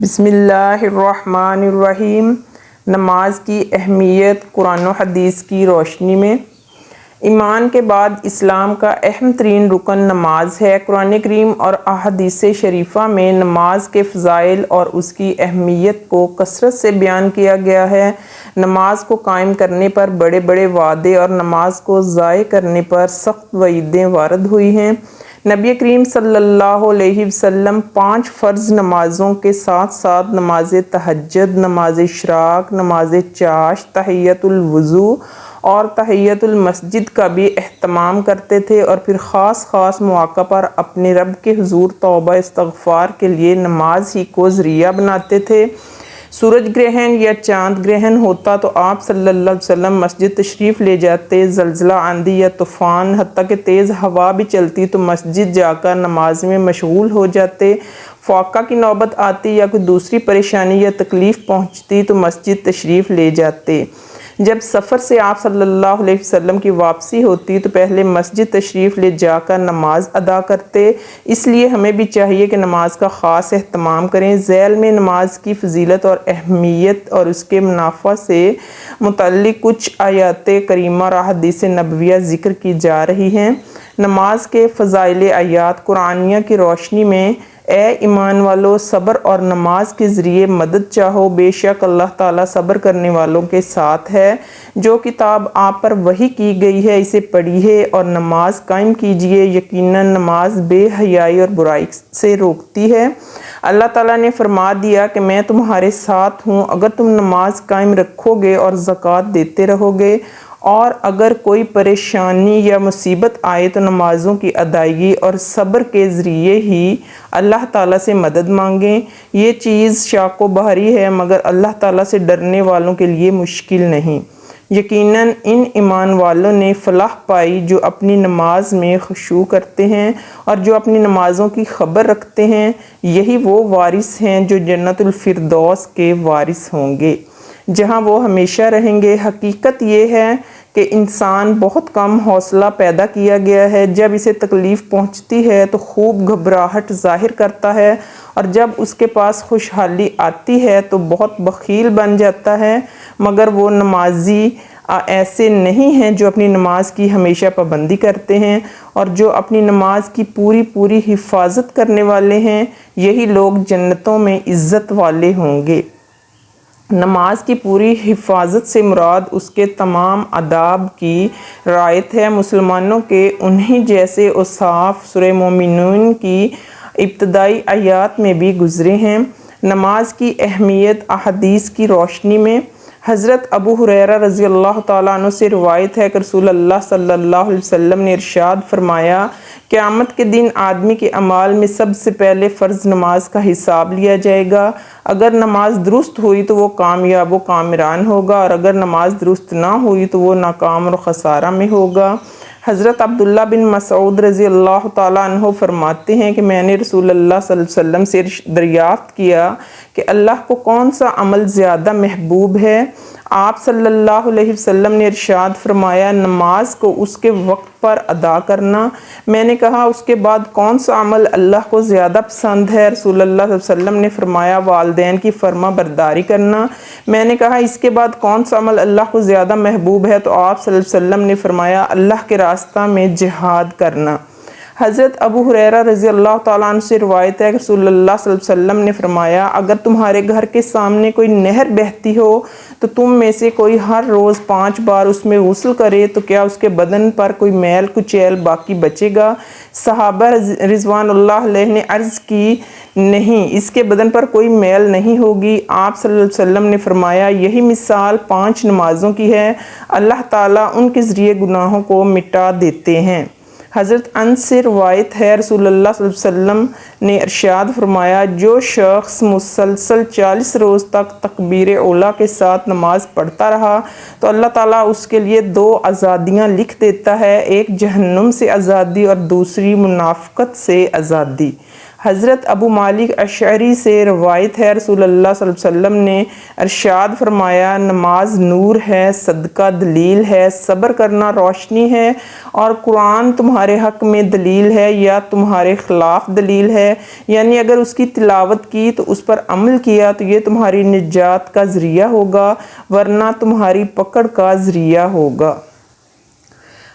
بسم اللہ الرحمن الرحیم۔ نماز کی اہمیت قرآن و حدیث کی روشنی میں۔ ایمان کے بعد اسلام کا اہم ترین رکن نماز ہے۔ قرآن کریم اور احادیث شریفہ میں نماز کے فضائل اور اس کی اہمیت کو کثرت سے بیان کیا گیا ہے۔ نماز کو قائم کرنے پر بڑے بڑے وعدے اور نماز کو ضائع کرنے پر سخت وعیدیں وارد ہوئی ہیں۔ نبی کریم صلی اللہ علیہ وسلم 5 فرض نمازوں کے ساتھ ساتھ نماز تہجد، نماز اشراق، نماز چاشت، تحیۃ الوضو اور تحیۃ المسجد کا بھی اہتمام کرتے تھے، اور پھر خاص مواقع پر اپنے رب کے حضور توبہ استغفار کے لیے نماز ہی کو ذریعہ بناتے تھے۔ سورج گرہن یا چاند گرہن ہوتا تو آپ صلی اللہ علیہ وسلم مسجد تشریف لے جاتے۔ زلزلہ، آندھی یا طوفان، حتیٰ کہ تیز ہوا بھی چلتی تو مسجد جا کر نماز میں مشغول ہو جاتے۔ فاقہ کی نوبت آتی یا کوئی دوسری پریشانی یا تکلیف پہنچتی تو مسجد تشریف لے جاتے۔ جب سفر سے آپ صلی اللہ علیہ وسلم کی واپسی ہوتی تو پہلے مسجد تشریف لے جا کر نماز ادا کرتے۔ اس لیے ہمیں بھی چاہیے کہ نماز کا خاص اہتمام کریں۔ ذیل میں نماز کی فضیلت اور اہمیت اور اس کے منافع سے متعلق کچھ آیات کریمہ اور احادیث نبویہ ذکر کی جا رہی ہیں۔ نماز کے فضائل آیات قرآنیہ کی روشنی میں: اے ایمان والو، صبر اور نماز کے ذریعے مدد چاہو، بے شک اللہ تعالیٰ صبر کرنے والوں کے ساتھ ہے۔ جو کتاب آپ پر وحی کی گئی ہے اسے پڑھیے اور نماز قائم کیجیے، یقیناً نماز بے حیائی اور برائی سے روکتی ہے۔ اللہ تعالیٰ نے فرما دیا کہ میں تمہارے ساتھ ہوں اگر تم نماز قائم رکھو گے اور زکوٰۃ دیتے رہو گے، اور اگر کوئی پریشانی یا مصیبت آئے تو نمازوں کی ادائیگی اور صبر کے ذریعے ہی اللہ تعالیٰ سے مدد مانگیں۔ یہ چیز شاق و بحری ہے مگر اللہ تعالیٰ سے ڈرنے والوں کے لیے مشکل نہیں۔ یقیناً ان ایمان والوں نے فلاح پائی جو اپنی نماز میں خشوع کرتے ہیں اور جو اپنی نمازوں کی خبر رکھتے ہیں، یہی وہ وارث ہیں جو جنت الفردوس کے وارث ہوں گے، جہاں وہ ہمیشہ رہیں گے۔ حقیقت یہ ہے کہ انسان بہت کم حوصلہ پیدا کیا گیا ہے۔ جب اسے تکلیف پہنچتی ہے تو خوب گھبراہٹ ظاہر کرتا ہے، اور جب اس کے پاس خوشحالی آتی ہے تو بہت بخیل بن جاتا ہے۔ مگر وہ نمازی ایسے نہیں ہیں جو اپنی نماز کی ہمیشہ پابندی کرتے ہیں اور جو اپنی نماز کی پوری حفاظت کرنے والے ہیں، یہی لوگ جنتوں میں عزت والے ہوں گے۔ نماز کی پوری حفاظت سے مراد اس کے تمام آداب کی رعایت ہے۔ مسلمانوں کے انہی جیسے اوصاف سورہ مومنون کی ابتدائی آیات میں بھی گزرے ہیں۔ نماز کی اہمیت احادیث کی روشنی میں: حضرت ابو ہریرہ رضی اللہ تعالیٰ عنہ سے روایت ہے کہ رسول اللہ صلی اللہ علیہ وسلم نے ارشاد فرمایا، قیامت کے دن آدمی کے اعمال میں سب سے پہلے فرض نماز کا حساب لیا جائے گا۔ اگر نماز درست ہوئی تو وہ کامیاب و کامران ہوگا، اور اگر نماز درست نہ ہوئی تو وہ ناکام اور خسارہ میں ہوگا۔ حضرت عبداللہ بن مسعود رضی اللہ تعالیٰ عنہ فرماتے ہیں کہ میں نے رسول اللہ صلی اللہ علیہ وسلم سے دریافت کیا کہ اللہ کو کون سا عمل زیادہ محبوب ہے؟ آپ صلی اللہ علیہ وسلم نے ارشاد فرمایا، نماز کو اس کے وقت پر ادا کرنا۔ میں نے کہا اس کے بعد کون سا عمل اللہ کو زیادہ پسند ہے؟ رسول اللہ صلی اللہ علیہ وسلم نے فرمایا، والدین کی فرما برداری کرنا۔ میں نے کہا اس کے بعد کون سا عمل اللہ کو زیادہ محبوب ہے؟ تو آپ صلی اللہ علیہ وسلم نے فرمایا، اللہ کے راستہ میں جہاد کرنا۔ حضرت ابو ہریرہ رضی اللہ تعالیٰ عنہ سے روایت ہے کہ رسول اللہ صلی اللہ علیہ وسلم نے فرمایا، اگر تمہارے گھر کے سامنے کوئی نہر بہتی ہو تو تم میں سے کوئی ہر روز 5 بار اس میں غسل کرے تو کیا اس کے بدن پر کوئی میل کچیل باقی بچے گا؟ صحابہ رضوان اللہ علیہ نے عرض کی، نہیں، اس کے بدن پر کوئی میل نہیں ہوگی۔ آپ صلی اللہ علیہ وسلم نے فرمایا، یہی مثال 5 نمازوں کی ہے، اللہ تعالیٰ ان کے ذریعے گناہوں کو مٹا دیتے ہیں۔ حضرت انس سے روایت ہے، رسول اللہ صلی اللہ علیہ وسلم نے ارشاد فرمایا، جو شخص مسلسل 40 روز تک تکبیر اولیٰ کے ساتھ نماز پڑھتا رہا تو اللہ تعالیٰ اس کے لیے 2 آزادیاں لکھ دیتا ہے، ایک جہنم سے آزادی اور دوسری منافقت سے آزادی۔ حضرت ابو مالک اشعری سے روایت ہے، رسول اللہ صلی اللہ علیہ وسلم نے ارشاد فرمایا، نماز نور ہے، صدقہ دلیل ہے، صبر کرنا روشنی ہے، اور قرآن تمہارے حق میں دلیل ہے یا تمہارے خلاف دلیل ہے، یعنی اگر اس کی تلاوت کی تو اس پر عمل کیا تو یہ تمہاری نجات کا ذریعہ ہوگا، ورنہ تمہاری پکڑ کا ذریعہ ہوگا۔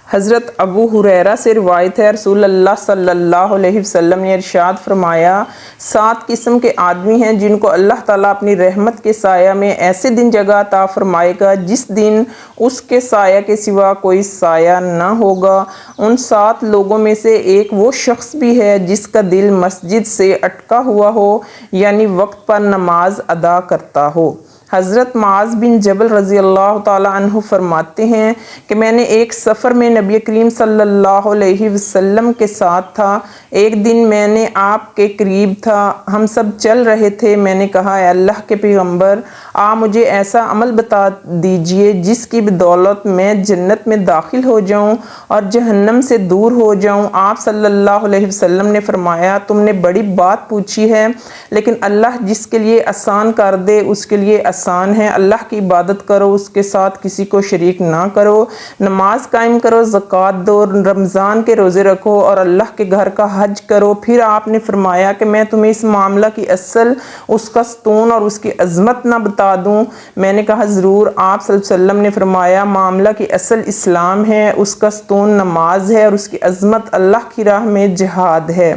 حضرت ابو ہریرہ سے روایت ہے، رسول اللہ صلی اللہ علیہ وسلم نے ارشاد فرمایا، 7 قسم کے آدمی ہیں جن کو اللہ تعالیٰ اپنی رحمت کے سایہ میں ایسے دن جگہ عطا فرمائے گا جس دن اس کے سایہ کے سوا کوئی سایہ نہ ہوگا۔ ان 7 لوگوں میں سے ایک وہ شخص بھی ہے جس کا دل مسجد سے اٹکا ہوا ہو، یعنی وقت پر نماز ادا کرتا ہو۔ حضرت معاذ بن جبل رضی اللہ تعالیٰ عنہ فرماتے ہیں کہ میں نے ایک سفر میں نبی کریم صلی اللہ علیہ وسلم کے ساتھ تھا۔ ایک دن میں نے آپ کے قریب تھا، ہم سب چل رہے تھے۔ میں نے کہا، اے اللہ کے پیغمبر، آپ مجھے ایسا عمل بتا دیجئے جس کی بدولت میں جنت میں داخل ہو جاؤں اور جہنم سے دور ہو جاؤں۔ آپ صلی اللہ علیہ وسلم نے فرمایا، تم نے بڑی بات پوچھی ہے، لیکن اللہ جس کے لیے آسان کر دے اس کے لیے آسان ہے۔ اللہ کی عبادت کرو، اس کے ساتھ کسی کو شریک نہ کرو، نماز قائم کرو، زکوٰۃ دو، رمضان کے روزے رکھو اور اللہ کے گھر کا حج کرو۔ پھر آپ نے فرمایا کہ میں تمہیں اس معاملہ کی اصل، اس کا ستون اور اس کی عظمت نہ بتا دوں؟ میں نے کہا ضرور۔ آپ صلی اللہ علیہ وسلم نے فرمایا، معاملہ کی اصل اسلام ہے، اس کا ستون نماز ہے اور اس کی عظمت اللہ کی راہ میں جہاد ہے۔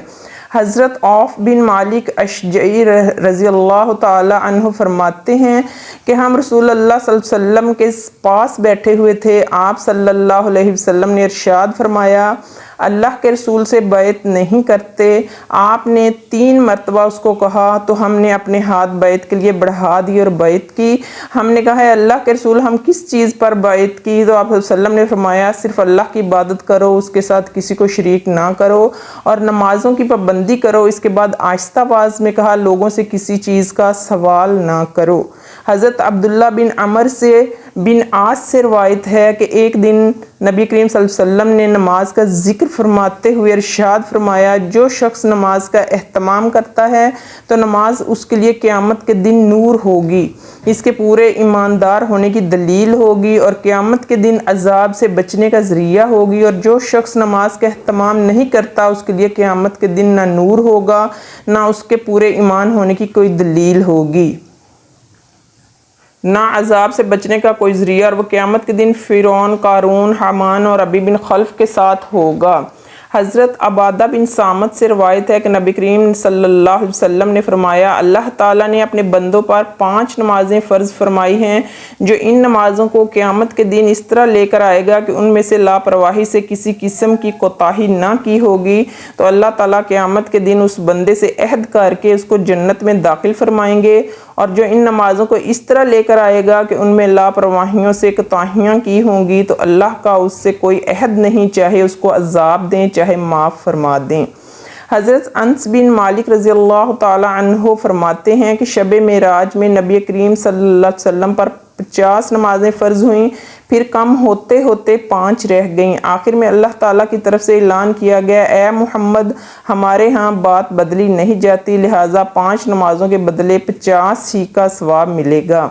حضرت عوف بن مالک اشجعی رضی اللہ تعالی عنہ فرماتے ہیں کہ ہم رسول اللہ صلی اللہ علیہ وسلم کے پاس بیٹھے ہوئے تھے۔ آپ صلی اللہ علیہ وسلم نے ارشاد فرمایا، اللہ کے رسول سے بیعت نہیں کرتے۔ آپ نے 3 مرتبہ اس کو کہا تو ہم نے اپنے ہاتھ بیعت کے لیے بڑھا دی اور بیعت کی۔ ہم نے کہا، اے اللہ کے رسول، ہم کس چیز پر بیعت کی؟ تو آپ صلی اللہ علیہ وسلم نے فرمایا، صرف اللہ کی عبادت کرو، اس کے ساتھ کسی کو شریک نہ کرو اور نمازوں کی پابندی کرو۔ اس کے بعد آہستہ آواز میں کہا، لوگوں سے کسی چیز کا سوال نہ کرو۔ حضرت عبداللہ بن عمر بن عاص سے روایت ہے کہ ایک دن نبی کریم صلی اللہ علیہ وسلم نے نماز کا ذکر فرماتے ہوئے ارشاد فرمایا، جو شخص نماز کا اہتمام کرتا ہے تو نماز اس کے لیے قیامت کے دن نور ہوگی، اس کے پورے ایماندار ہونے کی دلیل ہوگی اور قیامت کے دن عذاب سے بچنے کا ذریعہ ہوگی، اور جو شخص نماز کا اہتمام نہیں کرتا اس کے لیے قیامت کے دن نہ نور ہوگا نہ اس کے پورے ایمان ہونے کی کوئی دلیل ہوگی، نہ عذاب سے بچنے کا کوئی ذریعہ، اور وہ قیامت کے دن فرعون، قارون، حامان اور ابی بن خلف کے ساتھ ہوگا۔ حضرت عبادہ بن صامت سے روایت ہے کہ نبی کریم صلی اللہ علیہ وسلم نے فرمایا، اللہ تعالیٰ نے اپنے بندوں پر 5 نمازیں فرض فرمائی ہیں، جو ان نمازوں کو قیامت کے دن اس طرح لے کر آئے گا کہ ان میں سے لاپرواہی سے کسی قسم کی کوتاہی نہ کی ہوگی، تو اللہ تعالیٰ قیامت کے دن اس بندے سے عہد کر کے اس کو جنت میں داخل فرمائیں گے، اور جو ان نمازوں کو اس طرح لے کر آئے گا کہ ان میں لاپرواہیوں سے کوتاہیاں کی ہوں گی تو اللہ کا اس سے کوئی عہد نہیں، چاہے اس کو عذاب دیں چاہے معاف فرما دیں۔ حضرت انس بن مالک رضی اللہ تعالی عنہ فرماتے ہیں کہ شب معراج میں نبی کریم صلی اللہ علیہ وسلم پر 50 نمازیں فرض ہوئیں، پھر کم ہوتے ہوتے 5 رہ گئیں۔ آخر میں اللہ تعالیٰ کی طرف سے اعلان کیا گیا، اے محمد، ہمارے ہاں بات بدلی نہیں جاتی، لہٰذا 5 نمازوں کے بدلے 50 ہی کا ثواب ملے گا۔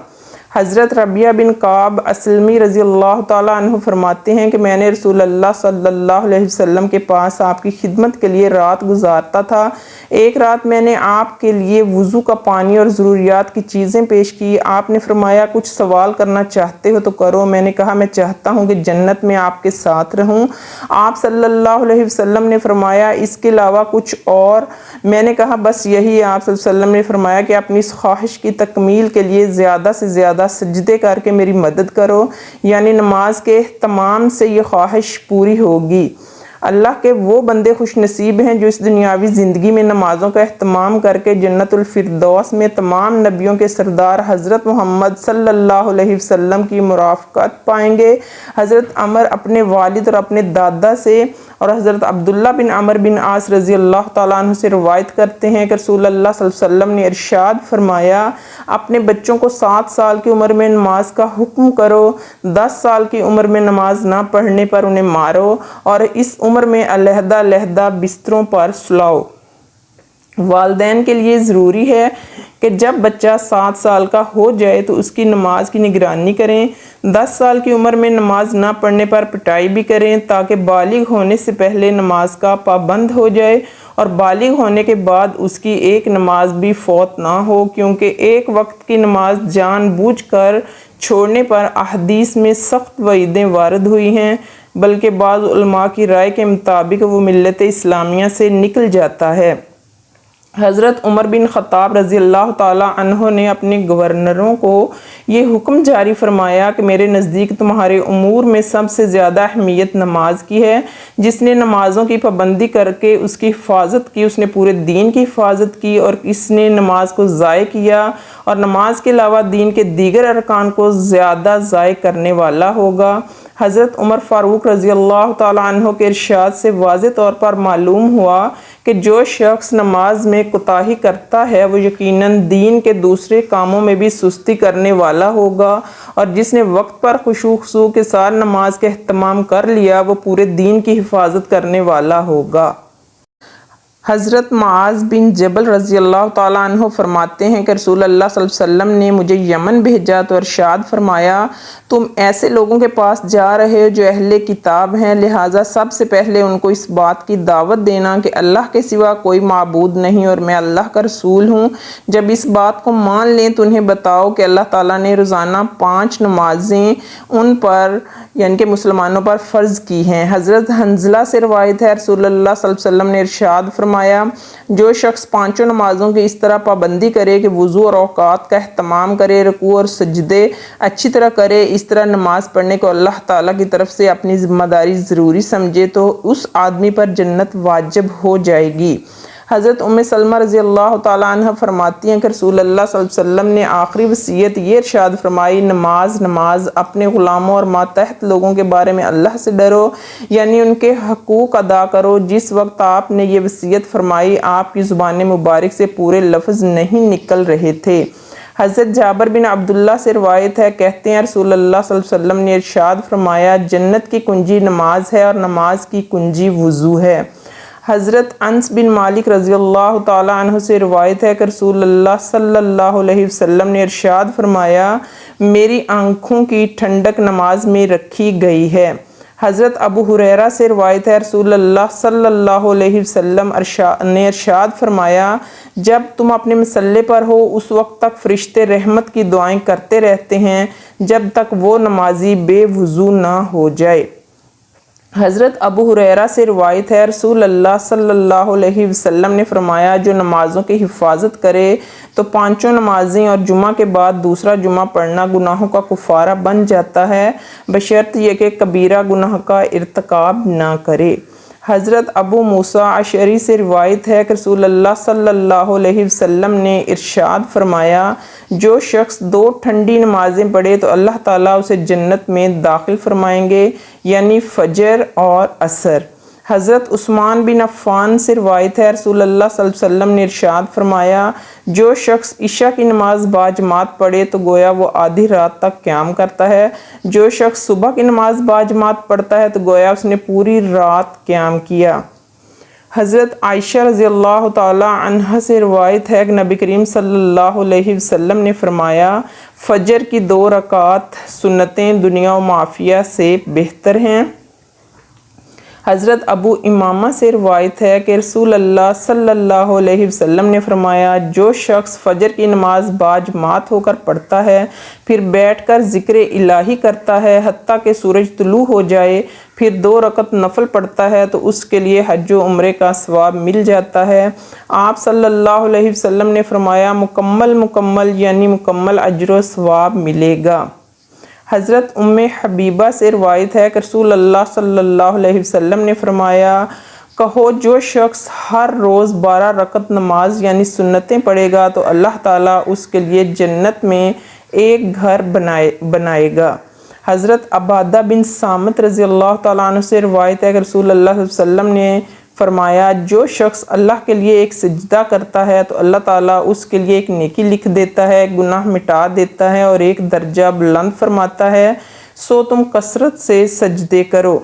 حضرت ربیعہ بن کعب اسلمی رضی اللہ تعالیٰ عنہ فرماتے ہیں کہ میں نے رسول اللہ صلی اللہ علیہ وسلم کے پاس آپ کی خدمت کے لیے رات گزارتا تھا۔ ایک رات میں نے آپ کے لیے وضو کا پانی اور ضروریات کی چیزیں پیش کی۔ آپ نے فرمایا، کچھ سوال کرنا چاہتے ہو تو کرو۔ میں نے کہا، میں چاہتا ہوں کہ جنت میں آپ کے ساتھ رہوں۔ آپ صلی اللہ علیہ وسلم نے فرمایا، اس کے علاوہ کچھ اور؟ میں نے کہا، بس یہی۔ آپ صلی اللہ علیہ وسلم نے فرمایا کہ اپنی اس خواہش کی تکمیل کے لیے زیادہ سے زیادہ سجدے کر کے میری مدد کرو، یعنی نماز کے اہتمام سے یہ خواہش پوری ہوگی۔ اللہ کے وہ بندے خوش نصیب ہیں جو اس دنیاوی زندگی میں نمازوں کا اہتمام کر کے جنت الفردوس میں تمام نبیوں کے سردار حضرت محمد صلی اللہ علیہ وسلم کی مرافقت پائیں گے۔ حضرت عمر اپنے والد اور اپنے دادا سے اور حضرت عبداللہ بن عمر بن عاص رضی اللہ تعالیٰ عنہ سے روایت کرتے ہیں کہ رسول اللہ صلی اللہ علیہ وسلم نے ارشاد فرمایا، اپنے بچوں کو 7 سال کی عمر میں نماز کا حکم کرو، 10 سال کی عمر میں نماز نہ پڑھنے پر انہیں مارو، اور اس عمر میں علیحدہ علیحدہ بستروں پر سلاؤ۔ والدین کے لیے ضروری ہے کہ جب بچہ 7 سال کا ہو جائے تو اس کی نماز کی نگرانی کریں، 10 سال کی عمر میں نماز نہ پڑھنے پر پٹائی بھی کریں تاکہ بالغ ہونے سے پہلے نماز کا پابند ہو جائے، اور بالغ ہونے کے بعد اس کی ایک نماز بھی فوت نہ ہو، کیونکہ ایک وقت کی نماز جان بوجھ کر چھوڑنے پر احادیث میں سخت وعیدیں وارد ہوئی ہیں، بلکہ بعض علماء کی رائے کے مطابق وہ ملت اسلامیہ سے نکل جاتا ہے۔ حضرت عمر بن خطاب رضی اللہ تعالیٰ عنہ نے اپنے گورنروں کو یہ حکم جاری فرمایا کہ میرے نزدیک تمہارے امور میں سب سے زیادہ اہمیت نماز کی ہے۔ جس نے نمازوں کی پابندی کر کے اس کی حفاظت کی، اس نے پورے دین کی حفاظت کی، اور اس نے نماز کو ضائع کیا اور نماز کے علاوہ دین کے دیگر ارکان کو زیادہ ضائع کرنے والا ہوگا۔ حضرت عمر فاروق رضی اللہ تعالیٰ عنہ کے ارشاد سے واضح طور پر معلوم ہوا کہ جو شخص نماز میں کوتاہی کرتا ہے وہ یقیناً دین کے دوسرے کاموں میں بھی سستی کرنے والا ہوگا، اور جس نے وقت پر خشوع خضوع کے ساتھ نماز کا اہتمام کر لیا وہ پورے دین کی حفاظت کرنے والا ہوگا۔ حضرت معاذ بن جبل رضی اللہ تعالیٰ عنہ فرماتے ہیں کہ رسول اللہ صلی اللہ علیہ وسلم نے مجھے یمن بھیجا تو ارشاد فرمایا، تم ایسے لوگوں کے پاس جا رہے ہو جو اہل کتاب ہیں، لہٰذا سب سے پہلے ان کو اس بات کی دعوت دینا کہ اللہ کے سوا کوئی معبود نہیں اور میں اللہ کا رسول ہوں۔ جب اس بات کو مان لیں تو انہیں بتاؤ کہ اللہ تعالیٰ نے روزانہ 5 نمازیں ان پر یعنی کہ مسلمانوں پر فرض کی ہیں۔ حضرت حنظلہ سے روایت ہے، رسول اللہ صلی اللہ علیہ وسلم نے ارشاد فرمایا، جو شخص 5 نمازوں کی اس طرح پابندی کرے کہ وضو اور اوقات کا اہتمام کرے، رکوع اور سجدے اچھی طرح کرے، اس طرح نماز پڑھنے کو اللہ تعالیٰ کی طرف سے اپنی ذمہ داری ضروری سمجھے تو اس آدمی پر جنت واجب ہو جائے گی۔ حضرت ام سلمہ رضی اللہ تعالیٰ عنہ فرماتی ہیں کہ رسول اللہ صلی اللہ علیہ وسلم نے آخری وصیت یہ ارشاد فرمائی، نماز اپنے غلاموں اور ماتحت لوگوں کے بارے میں اللہ سے ڈرو، یعنی ان کے حقوق ادا کرو۔ جس وقت آپ نے یہ وصیت فرمائی آپ کی زبان مبارک سے پورے لفظ نہیں نکل رہے تھے۔ حضرت جابر بن عبداللہ سے روایت ہے، کہتے ہیں رسول اللہ صلی اللہ علیہ وسلم نے ارشاد فرمایا، جنت کی کنجی نماز ہے اور نماز کی کنجی وضو ہے۔ حضرت انس بن مالک رضی اللہ تعالیٰ عنہ سے روایت ہے کہ رسول اللہ صلی اللہ علیہ وسلم نے ارشاد فرمایا، میری آنکھوں کی ٹھنڈک نماز میں رکھی گئی ہے۔ حضرت ابو ہریرہ سے روایت ہے، رسول اللہ صلی اللہ علیہ وسلم نے ارشاد فرمایا، جب تم اپنے مصلے پر ہو اس وقت تک فرشتے رحمت کی دعائیں کرتے رہتے ہیں جب تک وہ نمازی بے وضو نہ ہو جائے۔ حضرت ابو ہریرہ سے روایت ہے، رسول اللہ صلی اللہ علیہ وسلم نے فرمایا، جو نمازوں کی حفاظت کرے تو 5 نمازیں اور جمعہ کے بعد دوسرا جمعہ پڑھنا گناہوں کا کفارہ بن جاتا ہے، بشرط یہ کہ کبیرہ گناہ کا ارتکاب نہ کرے۔ حضرت ابو موسیٰ اشعری سے روایت ہے کہ رسول اللہ صلی اللہ علیہ وسلم نے ارشاد فرمایا، جو شخص 2 ٹھنڈی نمازیں پڑھے تو اللہ تعالیٰ اسے جنت میں داخل فرمائیں گے، یعنی فجر اور عصر۔ حضرت عثمان بن عفان سے روایت ہے، رسول اللہ صلی اللہ علیہ وسلم نے ارشاد فرمایا، جو شخص عشاء کی نماز باجماعت پڑھے تو گویا وہ آدھی رات تک قیام کرتا ہے، جو شخص صبح کی نماز باجماعت پڑھتا ہے تو گویا اس نے پوری رات قیام کیا۔ حضرت عائشہ رضی اللہ تعالیٰ عنہ سے روایت ہے کہ نبی کریم صلی اللہ علیہ وسلم نے فرمایا، فجر کی 2 رکعات سنتیں دنیا و معافیہ سے بہتر ہیں۔ حضرت ابو امامہ سے روایت ہے کہ رسول اللہ صلی اللہ علیہ وسلم نے فرمایا، جو شخص فجر کی نماز باجماعت ہو کر پڑھتا ہے پھر بیٹھ کر ذکر الہی کرتا ہے حتیٰ کہ سورج طلوع ہو جائے، پھر 2 رکعت نفل پڑھتا ہے تو اس کے لیے حج و عمرے کا ثواب مل جاتا ہے۔ آپ صلی اللہ علیہ وسلم نے فرمایا، مکمل یعنی مکمل اجر و ثواب ملے گا۔ حضرت ام حبیبہ سے روایت ہے کہ رسول اللہ صلی اللہ علیہ وسلم نے فرمایا، کہو جو شخص ہر روز 12 رکعت نماز یعنی سنتیں پڑھے گا تو اللہ تعالیٰ اس کے لیے جنت میں ایک گھر بنائے گا۔ حضرت عبادہ بن صامت رضی اللہ تعالیٰ عنہ سے روایت ہے کہ رسول اللہ صلی اللہ علیہ وسلم نے فرمایا، جو شخص اللہ کے لیے ایک سجدہ کرتا ہے تو اللہ تعالیٰ اس کے لیے ایک نیکی لکھ دیتا ہے، گناہ مٹا دیتا ہے اور ایک درجہ بلند فرماتا ہے، سو تم کثرت سے سجدے کرو۔